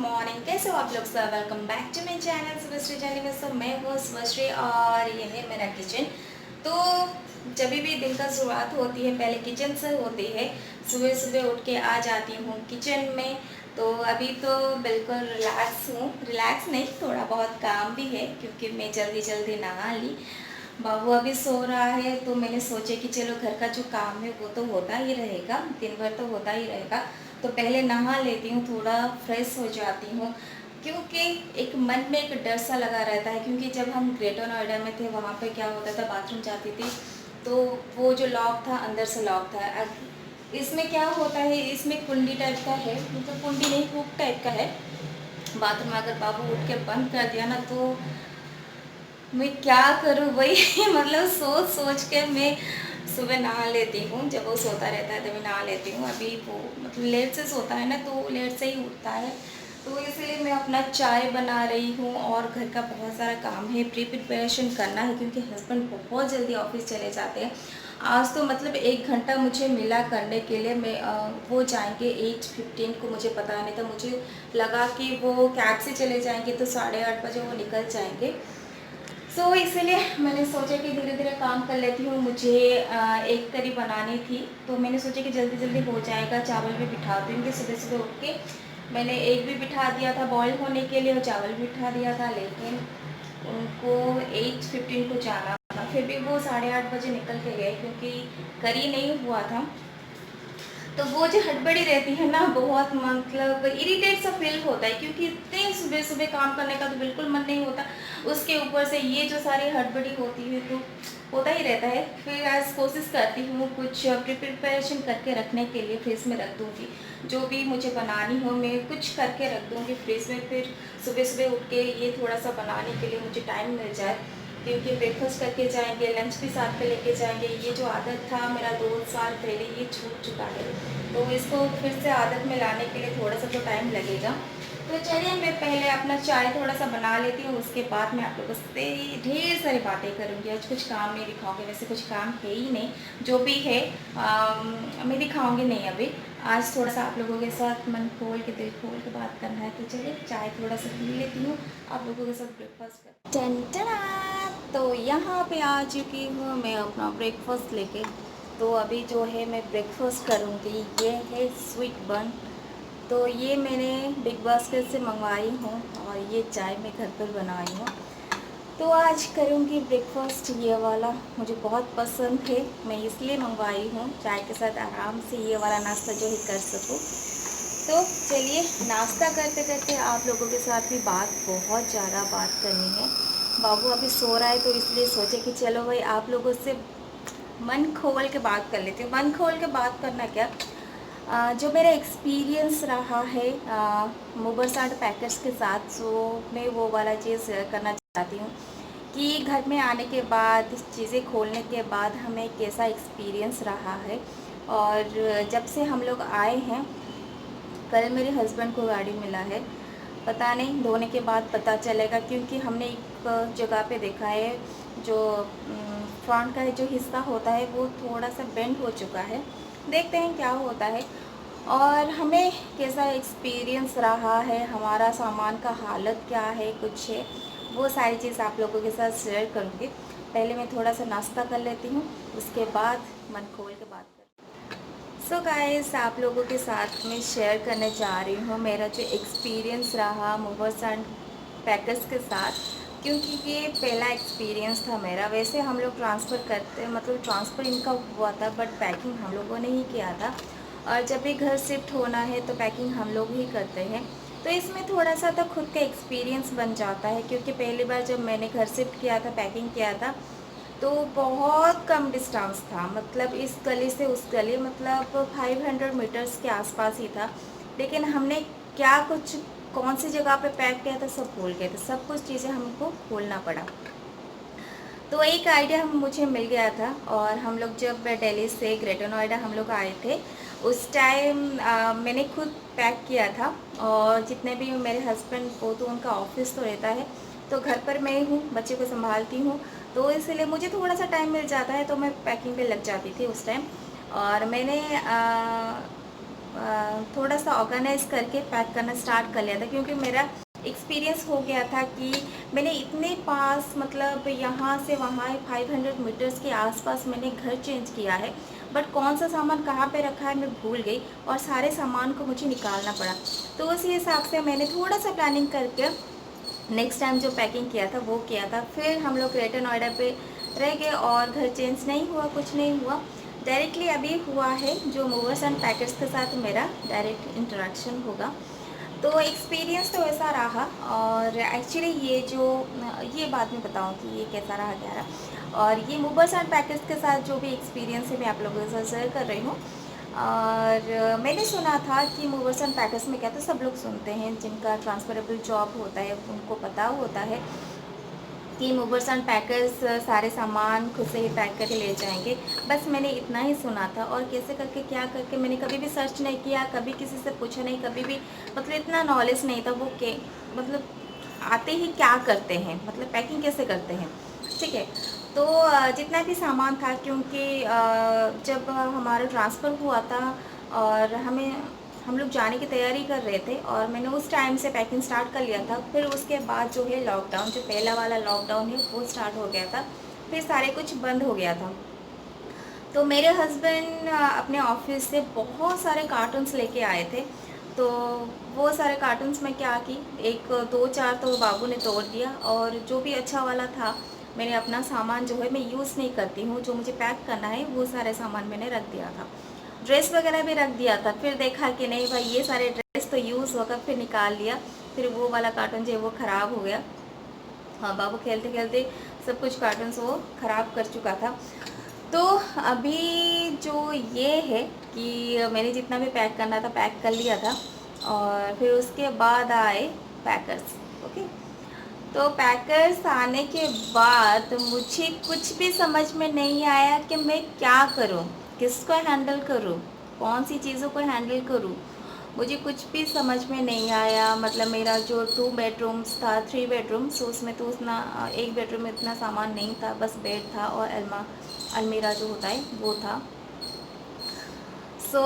Morning. कैसे हो आप लोग सब? Welcome back to my channel Shubhashree channel में। सब मैं हूँ शुभश्री और ये है मेरा किचन। तो जब भी दिन का शुरुआत होती है पहले किचन से होती है। सुबह सुबह उठ के आ जाती हूँ किचन में। तो अभी तो बिल्कुल रिलैक्स हूँ, रिलैक्स नहीं, थोड़ा बहुत काम भी है क्योंकि मैं जल्दी जल्दी नहा ली। बाबू अभी सो रहा है तो मैंने सोचे कि चलो घर का जो काम है वो तो होता ही रहेगा, दिन भर तो होता ही रहेगा। तो पहले नहा लेती हूँ, थोड़ा फ्रेश हो जाती हूँ क्योंकि एक मन में एक डर सा लगा रहता है। क्योंकि जब हम ग्रेटर नोएडा में थे वहाँ पे क्या होता था, बाथरूम जाती थी तो वो जो लॉक था अंदर से लॉक था। अब इसमें क्या होता है, इसमें कुंडी टाइप का है, मतलब कुंडी नहीं, हुक टाइप का है। बाथरूम में अगर बाबू उठ के बंद कर दिया ना तो मैं क्या करूँ वही मतलब सोच सोच के मैं सुबह नहा लेती हूँ। जब वो सोता रहता है तभी नहा लेती हूँ। अभी वो मतलब लेट से सोता है ना तो लेट से ही उठता है, तो इसलिए मैं अपना चाय बना रही हूँ और घर का बहुत सारा काम है, प्रिपरेशन करना है क्योंकि हस्बैंड बहुत जल्दी ऑफिस चले जाते हैं। आज तो मतलब 1 घंटा मुझे मिला करने के लिए। मैं वो जाएंगे 8:15 को, मुझे पता नहीं था, मुझे लगा कि वो कैब से चले जाएंगे तो 8:30 बजे वो निकल जाएंगे। इसीलिए मैंने सोचा कि धीरे धीरे काम कर लेती हूँ। मुझे एक करी बनानी थी तो मैंने सोचा कि जल्दी जल्दी हो जाएगा। चावल भी बिठा दूँगी, सुबह सुबह उठ के मैंने एग भी बिठा दिया था बॉईल होने के लिए और चावल भी बिठा दिया था, लेकिन उनको 8:15 को जाना था। फिर भी वो 8:30 बजे निकल के गए क्योंकि करी नहीं हुआ था। तो वो जो हड़बड़ी रहती है ना, बहुत मतलब इरिटेट सा फील होता है क्योंकि इतने सुबह सुबह काम करने का तो बिल्कुल मन नहीं होता। उसके ऊपर से ये जो सारी हड़बड़ी होती है तो होता ही रहता है। फिर आज कोशिश करती हूँ कुछ प्रिपरेशन करके रखने के लिए, फ्रिज में रख दूँगी। जो भी मुझे बनानी हो मैं कुछ करके रख दूँगी फ्रिज में, फिर सुबह सुबह उठ के ये थोड़ा सा बनाने के लिए मुझे टाइम मिल जाए। क्योंकि ब्रेकफास्ट करके जाएंगे, लंच भी साथ में लेके जाएंगे। ये जो आदत था मेरा 2 साल पहले ये छूट चुका है, तो इसको फिर से आदत में लाने के लिए थोड़ा सा तो टाइम लगेगा। तो चलिए मैं पहले अपना चाय थोड़ा सा बना लेती हूँ, उसके बाद मैं आप लोगों से ढेर सारी बातें करूँगी। आज कुछ काम नहीं दिखाऊंगी, वैसे कुछ काम है ही नहीं, जो भी है मैं दिखाऊंगी नहीं अभी। आज थोड़ा सा आप लोगों के साथ मन खोल के, दिल खोल के बात करना है। तो चलिए चाय थोड़ा सा पी लेती हूँ, आप लोगों के साथ ब्रेकफास्ट कर। तो यहाँ पे आ चुकी हूँ मैं अपना ब्रेकफास्ट लेके। तो अभी जो है मैं ब्रेकफास्ट करूँगी, ये है स्वीट बन। तो ये मैंने बिग बास्केट से मंगवाई हूँ और ये चाय मैं घर पर बनाई हूँ। तो आज करूँगी ब्रेकफास्ट ये वाला, मुझे बहुत पसंद है, मैं इसलिए मंगवाई हूँ चाय के साथ आराम से ये वाला नाश्ता जो है कर सकूँ। तो चलिए नाश्ता करते करते आप लोगों के साथ भी बहुत ज़्यादा बात करनी है। बाबू अभी सो रहा है तो इसलिए सोचे कि चलो भाई आप लोगों से मन खोल के बात कर लेती हूँ। मन खोल के बात करना क्या, जो मेरा एक्सपीरियंस रहा है मोबर्स आर्ट पैकेट्स के साथ, सो मैं वो वाला चीज़ शेयर करना चाहती हूँ कि घर में आने के बाद, चीज़ें खोलने के बाद हमें कैसा एक्सपीरियंस रहा है। और जब से हम लोग आए हैं, कल मेरे हस्बैंड को गाड़ी मिला है, पता नहीं धोने के बाद पता चलेगा क्योंकि हमने एक जगह पे देखा है जो फ्रंट का जो हिस्सा होता है वो थोड़ा सा बेंड हो चुका है। देखते हैं क्या होता है और हमें कैसा एक्सपीरियंस रहा है, हमारा सामान का हालत क्या है, कुछ है वो सारी चीज़ आप लोगों के साथ शेयर करूँगी। पहले मैं थोड़ा सा नाश्ता कर लेती हूँ, उसके बाद मन खोल के बात कर। सो गाइस आप लोगों के साथ में शेयर करने जा रही हूँ मेरा जो एक्सपीरियंस रहा मूवर्स एंड पैकर्स के साथ, क्योंकि ये पहला एक्सपीरियंस था मेरा। वैसे हम लोग ट्रांसफ़र करते, मतलब ट्रांसफ़र इनका हुआ था बट पैकिंग हम लोगों ने ही किया था। और जब भी घर शिफ्ट होना है तो पैकिंग हम लोग ही करते हैं। तो इसमें थोड़ा सा तो खुद का एक्सपीरियंस बन जाता है क्योंकि पहली बार जब मैंने घर शिफ्ट किया था, पैकिंग किया था, तो बहुत कम डिस्टेंस था, मतलब इस गली से उस गली, मतलब 500 मीटर्स के आसपास ही था। लेकिन हमने क्या कुछ कौन सी जगह पे पैक किया था सब भूल गए थे, सब कुछ चीज़ें हमको खोलना पड़ा। तो एक आइडिया मुझे मिल गया था। और हम लोग जब दिल्ली से ग्रेटर नोएडा हम लोग आए थे उस टाइम मैंने खुद पैक किया था। और जितने भी मेरे हस्बैंड, वो तो उनका ऑफिस तो रहता है, तो घर पर मैं हूँ, बच्चे को संभालती हूँ, तो इसलिए मुझे थोड़ा सा टाइम मिल जाता है तो मैं पैकिंग पे लग जाती थी उस टाइम। और मैंने थोड़ा सा ऑर्गेनाइज करके पैक करना स्टार्ट कर लिया था, क्योंकि मेरा एक्सपीरियंस हो गया था कि मैंने इतने पास मतलब यहाँ से वहाँ 500 मीटर्स के आसपास मैंने घर चेंज किया है, बट कौन सा सामान कहाँ पे रखा है मैं भूल गई और सारे सामान को मुझे निकालना पड़ा। तो उसी हिसाब से मैंने थोड़ा सा प्लानिंग करके नेक्स्ट टाइम जो पैकिंग किया था वो किया था। फिर हम लोग ग्रेटर नोएडा पे रह गए और घर चेंज नहीं हुआ, कुछ नहीं हुआ। डायरेक्टली अभी हुआ है जो मूवर्स एंड पैकर्स के साथ मेरा डायरेक्ट इंटरेक्शन होगा। तो एक्सपीरियंस तो ऐसा रहा। और एक्चुअली ये बात मैं बताऊँ कि ये कैसा रहा क्या रहा, और ये मूवर्स एंड पैकर्स के साथ जो भी एक्सपीरियंस है मैं आप लोगों के साथ शेयर कर रही हूँ। और मैंने सुना था कि मूवर्स एंड पैकर्स में क्या, तो सब लोग सुनते हैं जिनका ट्रांसफरेबल जॉब होता है उनको पता होता है कि मूवर्स एंड पैकर्स सारे सामान खुद से ही पैक करके ले जाएंगे। बस मैंने इतना ही सुना था, और कैसे करके क्या करके मैंने कभी भी सर्च नहीं किया, कभी किसी से पूछा नहीं, कभी भी मतलब इतना नॉलेज नहीं था वो के मतलब आते ही क्या करते हैं, मतलब पैकिंग कैसे करते हैं। ठीक है। तो जितना भी सामान था, क्योंकि जब हमारा ट्रांसफ़र हुआ था और हम लोग जाने की तैयारी कर रहे थे, और मैंने उस टाइम से पैकिंग स्टार्ट कर लिया था। फिर उसके बाद जो है लॉकडाउन, जो पहला वाला लॉकडाउन है वो स्टार्ट हो गया था, फिर सारे कुछ बंद हो गया था। तो मेरे हस्बैंड अपने ऑफिस से बहुत सारे कार्टून्स लेके आए थे। तो वो सारे कार्टून्स में क्या की, एक दो चार तो बाबू ने तोड़ दिया, और जो भी अच्छा वाला था मैंने अपना सामान जो है मैं यूज़ नहीं करती हूँ, जो मुझे पैक करना है वो सारे सामान मैंने रख दिया था। ड्रेस वगैरह भी रख दिया था। फिर देखा कि नहीं भाई ये सारे ड्रेस तो यूज़ होगा, फिर निकाल लिया। फिर वो वाला कार्टून जो है वो ख़राब हो गया। हाँ, बाबू खेलते खेलते सब कुछ कार्टून्स वो ख़राब कर चुका था। तो अभी जो ये है कि मैंने जितना भी पैक करना था पैक कर लिया था, और फिर उसके बाद आए पैकर्स। ओके। तो पैकर्स आने के बाद मुझे कुछ भी समझ में नहीं आया कि मैं क्या करूं, किसको हैंडल करूं, कौन सी चीज़ों को हैंडल करूं। मुझे कुछ भी समझ में नहीं आया। मतलब मेरा जो 2 बेडरूम्स था, 3 बेडरूम्स, उसमें तो उतना एक बेडरूम में इतना सामान नहीं था, बस बेड था और अलमीरा जो होता है वो था। सो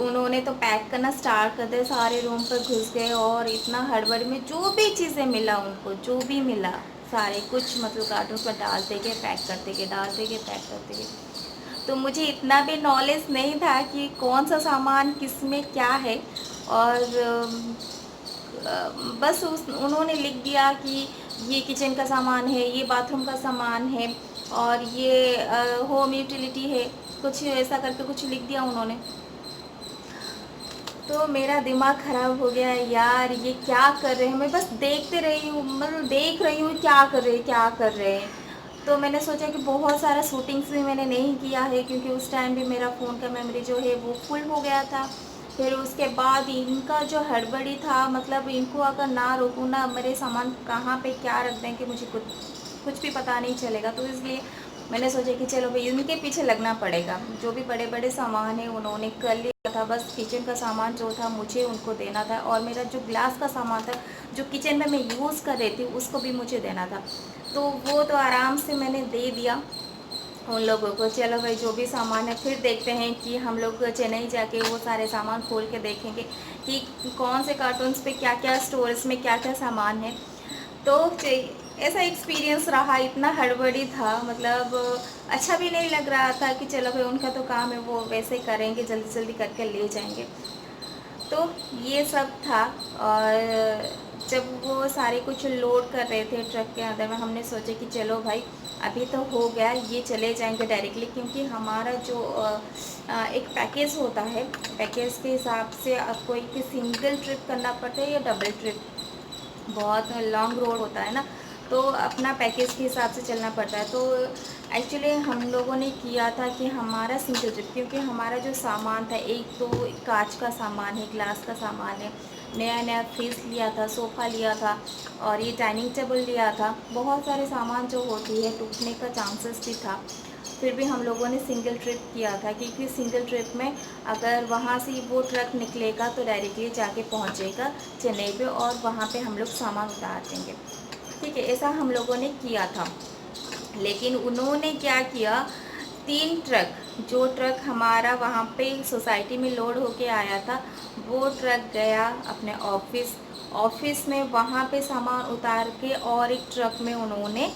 उन्होंने तो पैक करना स्टार्ट कर दिया, सारे रूम पर घुस गए, और इतना हड़बड़ी में जो भी चीज़ें मिला उनको, जो भी मिला सारे कुछ मतलब कार्टून पर डालते गए, पैक करते गए, डालते गए, पैक करते गए। तो मुझे इतना भी नॉलेज नहीं था कि कौन सा सामान किस में क्या है। और बस उन्होंने लिख दिया कि ये किचन का सामान है, ये बाथरूम का सामान है, और ये होम यूटिलिटी है, कुछ ऐसा करके कुछ लिख दिया उन्होंने। तो मेरा दिमाग ख़राब हो गया यार, ये क्या कर रहे हैं। मैं बस देखते रही हूँ, मतलब देख रही हूँ क्या कर रहे हैं, क्या कर रहे हैं। तो मैंने सोचा कि बहुत सारा शूटिंग्स भी मैंने नहीं किया है, क्योंकि उस टाइम भी मेरा फ़ोन का मेमोरी जो है वो फुल हो गया था। फिर उसके बाद इनका जो हड़बड़ी था, मतलब इनको अगर ना रोकूँ ना, मेरे सामान कहाँ पे क्या रख दें कि मुझे कुछ कुछ भी पता नहीं चलेगा। तो इसलिए मैंने सोचा कि चलो भाई इनके पीछे लगना पड़ेगा। जो भी बड़े बड़े सामान है उन्होंने कर लिया था, बस किचन का सामान जो था मुझे उनको देना था, और मेरा जो ग्लास का सामान था जो किचन में मैं यूज़ कर रही थी उसको भी मुझे देना था। तो वो तो आराम से मैंने दे दिया उन लोगों को। चलो भाई जो भी सामान है, फिर देखते हैं कि हम लोग चेन्नई जाके वो सारे सामान खोल के देखेंगे कि कौन से कार्टून्स पे क्या क्या स्टोरेज में क्या क्या सामान है। तो ऐसा एक्सपीरियंस रहा, इतना हड़बड़ी था, मतलब अच्छा भी नहीं लग रहा था कि चलो भाई उनका तो काम है, वो वैसे करेंगे, जल्दी जल्दी करके ले जाएंगे। तो ये सब था। और जब वो सारे कुछ लोड कर रहे थे ट्रक के अंदर में, हमने सोचा कि चलो भाई अभी तो हो गया, ये चले जाएंगे डायरेक्टली, क्योंकि हमारा जो एक पैकेज होता है, पैकेज के हिसाब से आपको एक सिंगल ट्रिप करना पड़ता है या डबल ट्रिप, बहुत लॉन्ग रोड होता है ना, तो अपना पैकेज के हिसाब से चलना पड़ता है। तो एक्चुअली हम लोगों ने किया था कि हमारा सिंगल ट्रिप, क्योंकि हमारा जो सामान था, एक तो कांच का सामान है, ग्लास का सामान है, नया नया फ्रिज लिया था, सोफ़ा लिया था, और ये डाइनिंग टेबल लिया था। बहुत सारे सामान जो होती है टूटने का चांसेस भी था। फिर भी हम लोगों ने सिंगल ट्रिप किया था, क्योंकि सिंगल ट्रिप में अगर वहाँ से वो ट्रक निकलेगा तो डायरेक्टली जाके पहुँचेगा चेन्नई पे, और वहाँ पे हम लोग सामान उतार देंगे। ठीक है, ऐसा हम लोगों ने किया था। लेकिन उन्होंने क्या किया, 3 ट्रक जो ट्रक हमारा वहाँ पे सोसाइटी में लोड होके आया था, वो ट्रक गया अपने ऑफिस में, वहाँ पे सामान उतार के और एक ट्रक में उन्होंने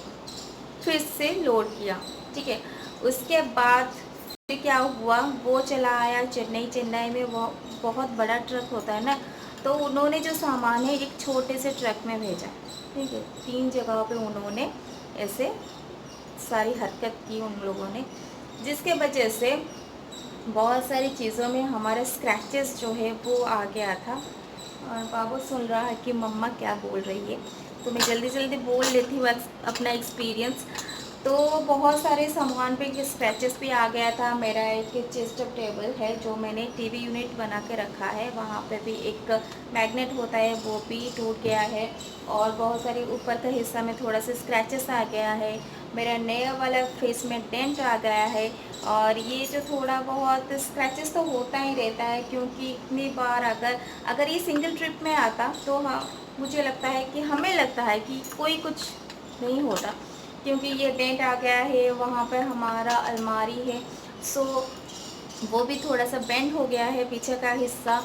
फिर से लोड किया। ठीक है, उसके बाद फिर क्या हुआ, वो चला आया चेन्नई में, वो बहुत बड़ा ट्रक होता है ना, तो उन्होंने जो सामान है एक छोटे से ट्रक में भेजा। ठीक है, 3 जगहों पे उन्होंने ऐसे सारी हरकत की उन लोगों ने, जिसके वजह से बहुत सारी चीज़ों में हमारे स्क्रैचेस जो है वो आ गया था। और बाबू सुन रहा है कि मम्मा क्या बोल रही है, तो मैं जल्दी जल्दी बोल लेती हूँ अपना एक्सपीरियंस। तो बहुत सारे सामान पे स्क्रैचेस भी आ गया था। मेरा एक चेस्ट अप टेबल है जो मैंने टीवी यूनिट बना के रखा है, वहाँ पे भी एक मैग्नेट होता है वो भी टूट गया है, और बहुत सारे ऊपर का हिस्सा में थोड़ा सा स्क्रैचेस आ गया है। मेरा नया वाला फेस में डेंट आ गया है, और ये जो थोड़ा बहुत स्क्रैचेस तो होता ही रहता है, क्योंकि इतनी बार अगर ये सिंगल ट्रिप में आता तो हाँ, मुझे लगता है कि हमें लगता है कि कोई कुछ नहीं होता, क्योंकि ये डेंट आ गया है। वहाँ पर हमारा अलमारी है, सो वो भी थोड़ा सा बेंड हो गया है पीछे का हिस्सा,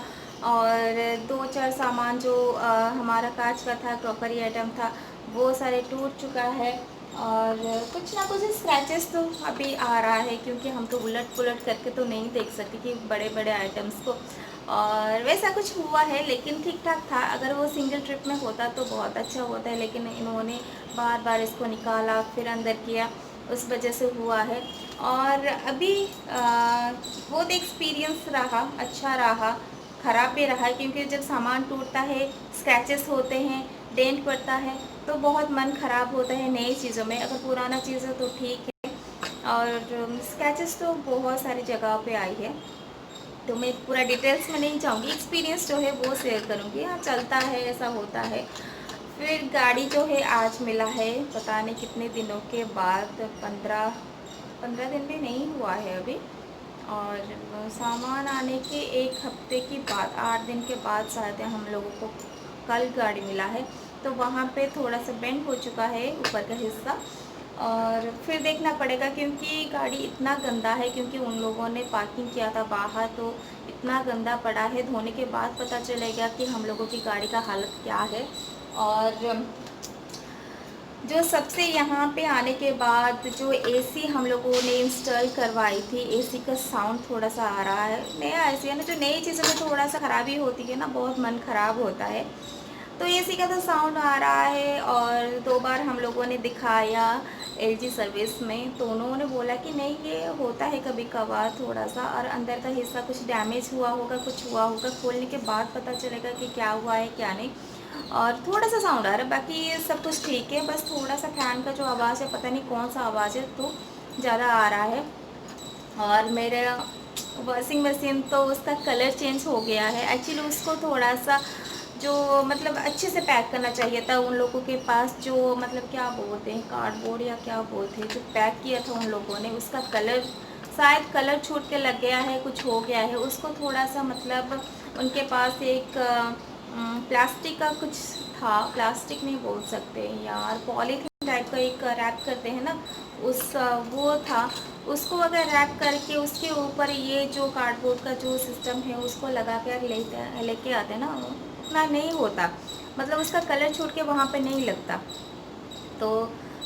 और 2-4 सामान जो हमारा कांच का था, क्रॉकरी आइटम था, वो सारे टूट चुका है। और कुछ ना कुछ स्क्रैचेस तो अभी आ रहा है, क्योंकि हम तो उलट पुलट करके तो नहीं देख सकते कि बड़े बड़े आइटम्स को, और वैसा कुछ हुआ है, लेकिन ठीक ठाक था। अगर वो सिंगल ट्रिप में होता तो बहुत अच्छा होता है, लेकिन इन्होंने बार बार इसको निकाला फिर अंदर किया, उस वजह से हुआ है। और अभी वो तो एक्सपीरियंस रहा, अच्छा रहा, ख़राब भी रहा, क्योंकि जब सामान टूटता है, स्क्रैचेस होते हैं, डेंट पड़ता है, तो बहुत मन ख़राब होता है नई चीज़ों में। अगर पुराना चीज़ है तो ठीक है, और स्क्रैचेस तो बहुत सारी जगह पे आई है, तो मैं पूरा डिटेल्स में नहीं जाऊँगी, एक्सपीरियंस जो है वो शेयर करूँगी। हाँ, चलता है, ऐसा होता है। फिर गाड़ी जो है आज मिला है, पता नहीं कितने दिनों के बाद, 15 दिन भी नहीं हुआ है अभी, और सामान आने के 1 हफ्ते के बाद, 8 दिन के बाद शायद हम लोगों को कल गाड़ी मिला है। तो वहाँ पे थोड़ा सा बेंड हो चुका है ऊपर का हिस्सा, और फिर देखना पड़ेगा, क्योंकि गाड़ी इतना गंदा है, क्योंकि उन लोगों ने पार्किंग किया था बाहर, तो इतना गंदा पड़ा है, धोने के बाद पता चलेगा कि हम लोगों की गाड़ी का हालत क्या है। और जो सबसे यहाँ पे आने के बाद जो एसी हम लोगों ने इंस्टॉल करवाई थी, एसी का साउंड थोड़ा सा आ रहा है। नया एसी है ना, जो नई चीज़ों में थोड़ा सा ख़राबी होती है ना, बहुत मन ख़राब होता है। तो एसी का तो साउंड आ रहा है, और 2 बार हम लोगों ने दिखाया एलजी सर्विस में, तो उन्होंने बोला कि नहीं, ये होता है कभी कभार थोड़ा सा, और अंदर का हिस्सा कुछ डैमेज हुआ होगा, कुछ हुआ होगा, खोलने के बाद पता चलेगा कि क्या हुआ है क्या नहीं। और थोड़ा सा साउंड आ रहा है, बाकी सब कुछ ठीक है, बस थोड़ा सा फैन का जो आवाज़ है, पता नहीं कौन सा आवाज़ है, तो ज़्यादा आ रहा है। और मेरे वॉशिंग मशीन तो उसका कलर चेंज हो गया है। एक्चुअली उसको थोड़ा सा जो मतलब अच्छे से पैक करना चाहिए था। उन लोगों के पास जो मतलब क्या बोलते हैं, कार्डबोर्ड या क्या बोलते हैं, जो पैक किया था उन लोगों ने, उसका कलर शायद कलर छूट के लग गया है, कुछ हो गया है उसको। थोड़ा सा मतलब उनके पास एक प्लास्टिक का कुछ था, प्लास्टिक नहीं बोल सकते यार, पॉलीथीन टाइप का एक रैप करते हैं ना, उस वो था। उसको अगर रैप करके उसके ऊपर ये जो कार्डबोर्ड का जो सिस्टम है उसको लगा कर लेके आते ना, उतना नहीं होता, मतलब उसका कलर छूट के वहाँ पे नहीं लगता। तो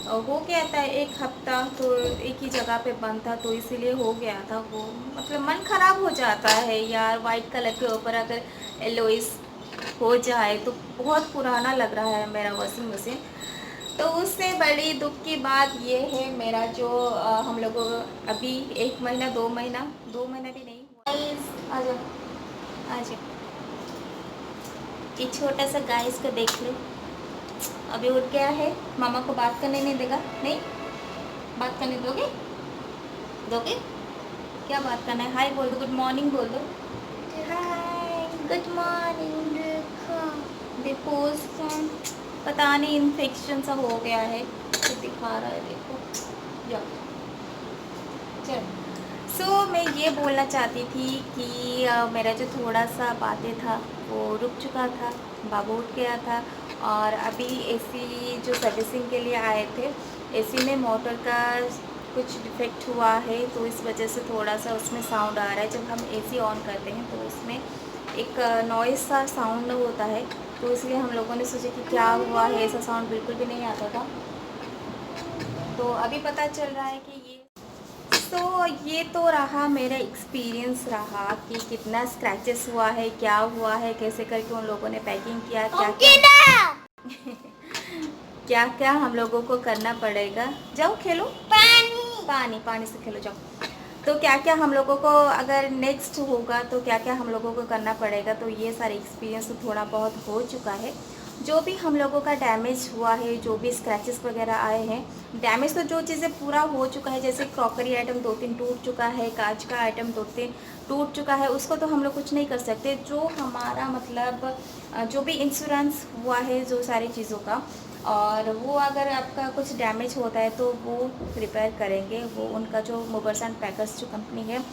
हो गया था 1 हफ्ता, तो एक ही जगह पे बंद था, तो इसीलिए हो गया था वो। मतलब मन ख़राब हो जाता है यार, वाइट कलर के ऊपर अगर एलोइस हो जाए तो। बहुत पुराना लग रहा है मेरा वॉशिंग मशीन। तो उससे बड़ी दुख की बात ये है, मेरा जो हम लोगों अभी 1 महीना 2 महीना भी नहीं हुआ। गाइस आ जाओ, आ जाओ, ये छोटा सा गाइस को देख लो, अभी उठ गया है, मामा को बात करने नहीं देगा। नहीं, बात करने दोगे? दोगे? क्या बात करना है? हाय बोल दो, गुड मॉर्निंग बोल दो। Hi good morning. देखो उसको पता नहीं इन्फेक्शन सा हो गया है, तो दिखा रहा है, देखो। या चल, सो मैं ये बोलना चाहती थी कि मेरा जो थोड़ा सा बातें था वो रुक चुका था, बाबू उठ गया था, और अभी एसी जो सर्विसिंग के लिए आए थे, एसी में मोटर का कुछ डिफेक्ट हुआ है, तो इस वजह से थोड़ा सा उसमें साउंड आ रहा है। जब हम एसी ऑन करते हैं तो इसमें एक नॉइज़ सा साउंड होता है, तो इसलिए हम लोगों ने सोचा कि क्या हुआ है, ऐसा साउंड बिल्कुल भी नहीं आता था। तो अभी पता चल रहा है कि ये तो रहा मेरा एक्सपीरियंस रहा कि कितना स्क्रैचेस हुआ है, क्या हुआ है, कैसे करके उन लोगों ने पैकिंग किया, क्या क्या क्या क्या हम लोगों को करना पड़ेगा। जाओ खेलो, पानी पानी से खेलो जाओ। तो क्या क्या हम लोगों को अगर नेक्स्ट होगा तो क्या क्या हम लोगों को करना पड़ेगा, तो ये सारे एक्सपीरियंस तो थोड़ा बहुत हो चुका है। जो भी हम लोगों का डैमेज हुआ है, जो भी स्क्रैचेस वगैरह आए हैं, डैमेज तो जो चीज़ें पूरा हो चुका है, जैसे क्रॉकरी आइटम 2-3 टूट चुका है, कांच का आइटम 2-3 टूट चुका है, उसको तो हम लोग कुछ नहीं कर सकते। जो हमारा मतलब जो भी इंश्योरेंस हुआ है जो सारी चीज़ों का, और वो अगर आपका कुछ डैमेज होता है तो वो रिपेयर करेंगे। वो उनका जो मूवर्स एंड पैकर्स जो कंपनी है,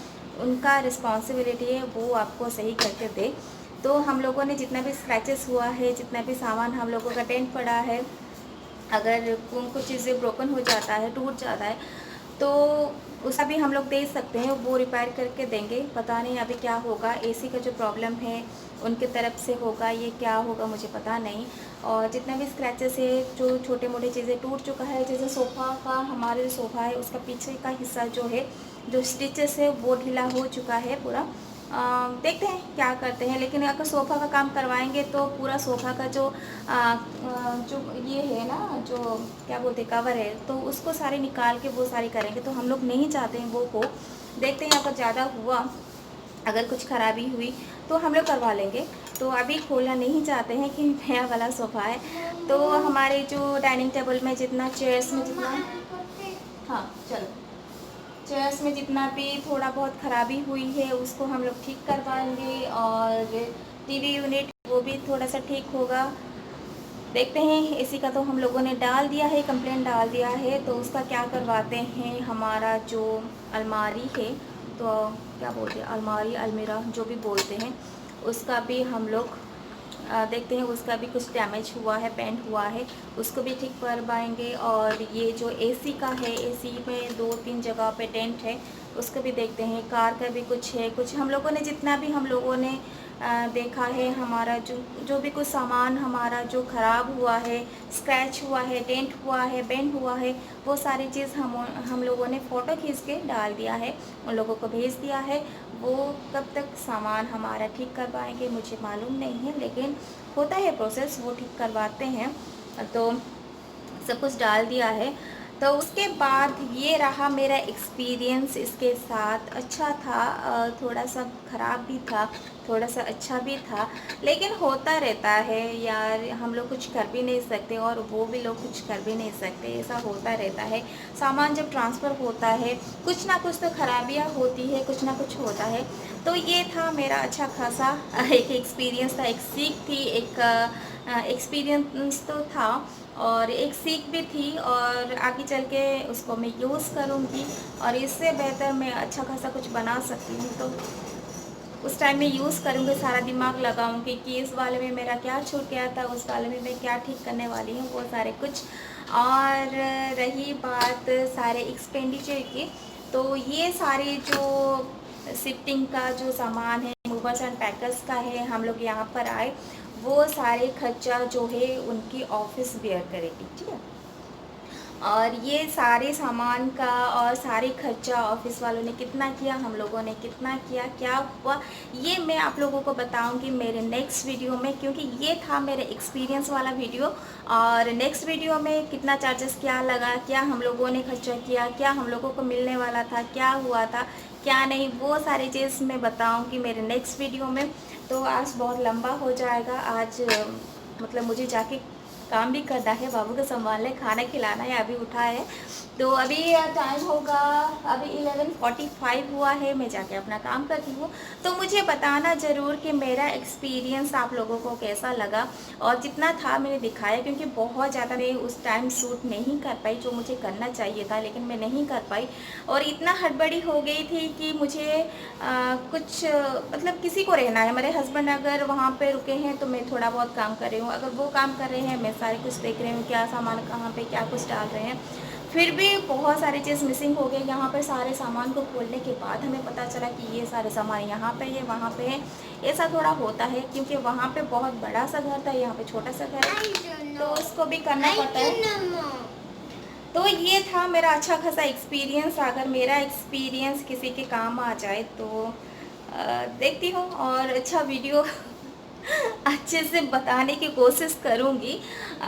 उनका रिस्पॉन्सिबिलिटी है वो आपको सही करके दे। तो हम लोगों ने जितना भी स्क्रैचेस हुआ है, जितना भी सामान हम लोगों का डेंट पड़ा है, अगर कुछ चीज़ें ब्रोकन हो जाता है, टूट जाता है, तो उसका भी हम लोग दे सकते हैं, वो रिपेयर करके देंगे। पता नहीं अभी क्या होगा, एसी का जो प्रॉब्लम है उनके तरफ से होगा, ये क्या होगा मुझे पता नहीं। और जितना भी स्क्रैचेस है, जो छोटे मोटे चीज़ें टूट चुका है, जैसे सोफ़ा का, हमारे जो सोफ़ा है उसका पीछे का हिस्सा जो है, जो स्टिचेस है वो ढीला हो चुका है पूरा। देखते हैं क्या करते हैं, लेकिन अगर सोफ़ा का काम करवाएंगे तो पूरा सोफ़ा का जो ये है ना, जो क्या बोलते हैं, कवर है, तो उसको सारे निकाल के वो सारी करेंगे। तो हम लोग नहीं चाहते हैं वो को। देखते हैं अगर ज़्यादा हुआ, अगर कुछ खराबी हुई तो हम लोग करवा लेंगे। तो अभी खोलना नहीं चाहते हैं कि नया वाला सोफ़ा है। तो हमारे जो डाइनिंग टेबल में जितना, चेयर्स में जितना, हाँ चलो, चेयर्स में जितना भी थोड़ा बहुत ख़राबी हुई है उसको हम लोग ठीक करवाएंगे। और टीवी यूनिट वो भी थोड़ा सा ठीक होगा। देखते हैं। एसी का तो हम लोगों ने डाल दिया है, कंप्लेंट डाल दिया है, तो उसका क्या करवाते हैं। हमारा जो अलमारी है, तो क्या बोलते हैं, अलमारी, अलमीरा जो भी बोलते हैं, उसका भी हम लोग देखते हैं। उसका भी कुछ डैमेज हुआ है, पेंट हुआ है, उसको भी ठीक करवाएंगे। और ये जो एसी का है, एसी में 2-3 जगह पे डेंट है, उसको भी देखते हैं। कार का भी कुछ है, कुछ हम लोगों ने जितना भी हम लोगों ने देखा है, हमारा जो भी कुछ सामान हमारा जो ख़राब हुआ है, स्क्रैच हुआ है, डेंट हुआ है, बेंड हुआ है, वो सारी चीज़ हम लोगों ने फ़ोटो खींच के डाल दिया है, उन लोगों को भेज दिया है। वो कब तक सामान हमारा ठीक करवाएंगे मुझे मालूम नहीं है, लेकिन होता है प्रोसेस, वो ठीक करवाते हैं। तो सब कुछ डाल दिया है। तो उसके बाद ये रहा मेरा एक्सपीरियंस इसके साथ। अच्छा था, थोड़ा सा ख़राब भी था, थोड़ा सा अच्छा भी था, लेकिन होता रहता है यार, हम लोग कुछ कर भी नहीं सकते और वो भी लोग कुछ कर भी नहीं सकते, ऐसा होता रहता है। सामान जब ट्रांसफ़र होता है, कुछ ना कुछ तो खराबियाँ होती है, कुछ ना कुछ होता है। तो ये था मेरा अच्छा खासा एक एक्सपीरियंस था, एक सीख थी, एक एक्सपीरियंस तो था और एक सीख भी थी, और आगे चल के उसको मैं यूज़ करूँगी और इससे बेहतर मैं अच्छा खासा कुछ बना सकती हूँ। तो उस टाइम में यूज़ करूँगी, सारा दिमाग लगाऊँगी कि इस वाले में मेरा क्या छूट गया था, उस वाले में मैं क्या ठीक करने वाली हूँ, वो सारे कुछ। और रही बात सारे एक्सपेंडिचर की, तो ये सारे जो शिफ्टिंग का जो सामान है, मूवर्स एंड पैकर्स का है, हम लोग यहाँ पर आए, वो सारे खर्चा जो है उनकी ऑफिस बेयर करेगी, ठीक है। और ये सारे सामान का और सारे खर्चा ऑफिस वालों ने कितना किया, हम लोगों ने कितना किया, क्या हुआ, ये मैं आप लोगों को बताऊंगी मेरे नेक्स्ट वीडियो में, क्योंकि ये था मेरे एक्सपीरियंस वाला वीडियो। और नेक्स्ट वीडियो में कितना चार्जेस क्या लगा, क्या हम लोगों ने खर्चा किया, क्या हम लोगों को मिलने वाला था, क्या हुआ था, क्या नहीं, वो सारी चीज़ मैं बताऊँगी मेरे नेक्स्ट वीडियो में। तो आज बहुत लंबा हो जाएगा। आज मतलब मुझे जाके काम भी करना है, बाबू को संभालना है, खाना खिलाना है, अभी उठा है। तो अभी टाइम होगा, अभी 11:45 हुआ है, मैं जाके अपना काम करती हूँ। तो मुझे बताना ज़रूर कि मेरा एक्सपीरियंस आप लोगों को कैसा लगा, और जितना था मैंने दिखाया, क्योंकि बहुत ज़्यादा मैं उस टाइम शूट नहीं कर पाई जो मुझे करना चाहिए था, लेकिन मैं नहीं कर पाई। और इतना हड़बड़ी हो गई थी कि मुझे कुछ मतलब किसी को रहना है, मेरे हस्बैंड अगर वहाँ पे रुके हैं तो मैं थोड़ा बहुत काम कर रही हूँ, अगर वो काम कर रहे हैं मैं सारे कुछ देख रही हूँ, क्या सामान कहाँ पे क्या कुछ डाल रहे हैं। फिर भी बहुत सारी चीज़ मिसिंग हो गई। यहाँ पर सारे सामान को खोलने के बाद हमें पता चला कि ये सारे सामान यहाँ पे है, वहाँ पे है। ऐसा थोड़ा होता है क्योंकि वहाँ पे बहुत बड़ा सा घर था, यहाँ पे छोटा सा घर है, तो उसको भी करना पड़ता है। तो ये था मेरा अच्छा खासा एक्सपीरियंस। अगर मेरा एक्सपीरियंस किसी के काम आ जाए तो देखती हूँ और अच्छा वीडियो अच्छे से बताने की कोशिश करूँगी।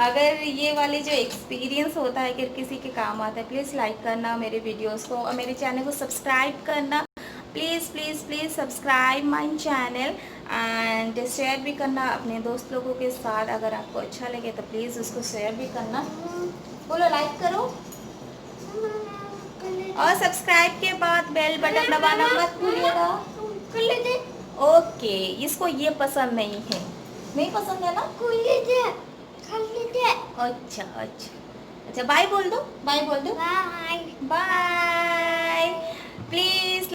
अगर ये वाले जो एक्सपीरियंस होता है अगर किसी के काम आता है, प्लीज़ लाइक करना मेरे वीडियोस को और मेरे चैनल को सब्सक्राइब करना। Please please please subscribe my channel and share भी करना अपने दोस्त लोगों के साथ। अगर आपको अच्छा लगे तो प्लीज़ उसको शेयर भी करना। बोलो लाइक करो और सब्सक्राइब के बाद बेल बटन दबाना मत भूलिएगा। ओके, इसको ये पसंद नहीं है, नहीं पसंद है ना? अच्छा अच्छा अच्छा, बाय बोल दो, बाय बोल दो, बाय बाय। प्लीज